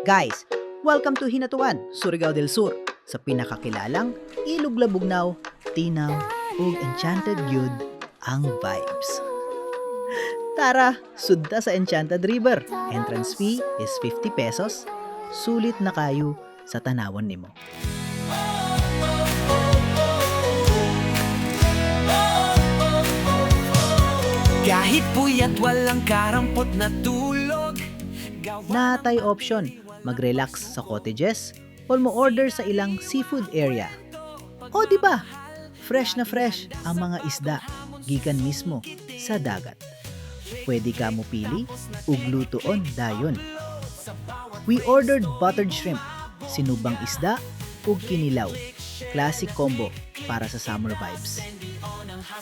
Guys, welcome to Hinatuan, Surigao del Sur, sa pinakakilalang Ilog Labugnaw, Tinaw, ug Enchanted Gyud ang vibes. Tara, sudda sa Enchanted River. Entrance fee is 50 pesos. Sulit na kayo sa tanawon nimo. Kahit puyat walang karampot na tulog. Natay option, mag-relax sa cottages o mo-order sa ilang seafood area. O di ba? Fresh na fresh ang mga isda gikan mismo sa dagat. Pwede ka mo pili ug lutoon dayon. We ordered buttered shrimp, sinubang isda ug kinilaw. Classic combo para sa summer vibes.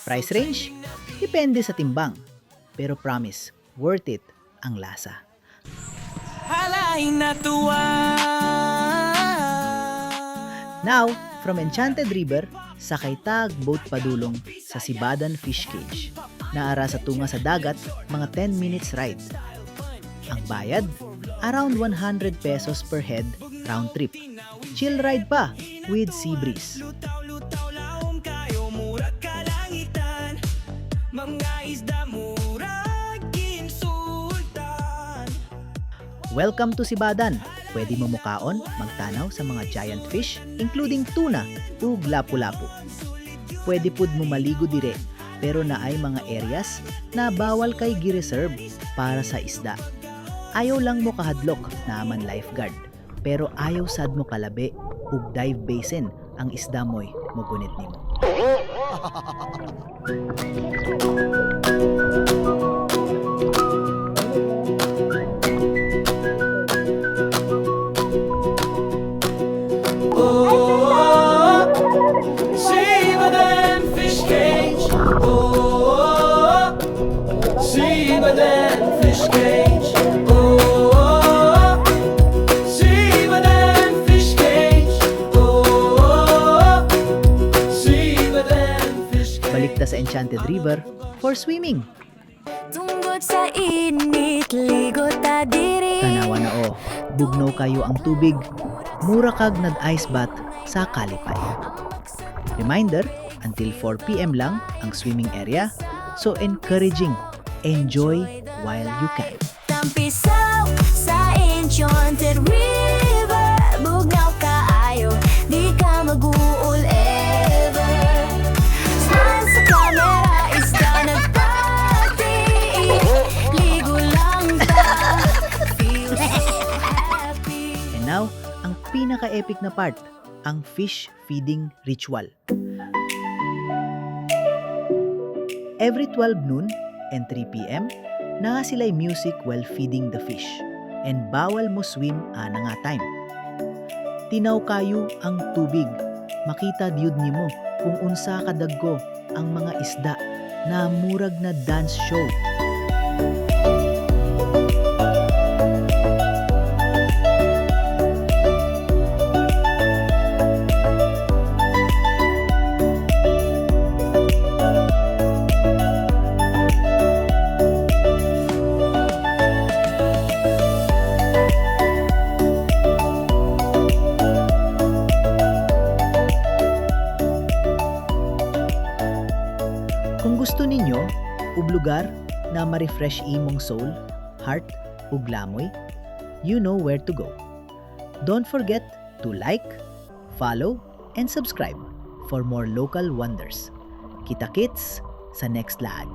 Price range? Depende sa timbang. Pero promise, worth it ang lasa. Halain na tuwa. Now, from Enchanted River, sakay tag boat padulong sa Sibadan Fish Cage. Naara sa tunga sa dagat, mga 10 minutes ride. Ang bayad, around 100 pesos per head round trip. Chill ride pa with sea breeze. Lutaw-lutaw laom kayo murag kalangitan. Mga isda murag ginsultan. Welcome to Sibadan. Pwede mo mukaon, magtanaw sa mga giant fish, including tuna ug lapu-lapu. Pwede pud mo maligo dire, pero naay mga areas na bawal kay gi-reserve para sa isda. Ayaw lang mo kahadlok na man lifeguard, pero ayaw sad mo kalabi ug dive basin ang isda mo'y mugunit nimo. Sibadan Fish Cage. Oh, Sibadan Fish Cage. Oh, Sibadan Fish Cage. Oh, Sibadan Fish Cage. Balik ta sa Enchanted River for swimming. Tungkol sa init, ligo ta diri. Tanawa na bugnaw kayo ang tubig, mura kag nag-ice bath sa Kalipay. Reminder, until 4 p.m. lang ang swimming area, so encouraging, enjoy while you can. Tampisaw sa Enchanted River. Bugnaw kaayo, di ka mag-uul ever. Smile sa camera, isda nagpati. Ligo lang ta, feel so happy. And now, ang pinaka-epic na part, ang fish feeding ritual. Every 12 noon and 3 p.m., na sila'y music while feeding the fish. And bawal mo swim ana nga time. Tinaw kayo ang tubig. Makita diud nimo kung unsa kadagko ang mga isda na murag na dance show. Kung gusto ninyo, ug lugar na ma-refresh imong soul, heart, ug lamoy, you know where to go. Don't forget to like, follow, and subscribe for more local wonders. Kita-kits sa next lag.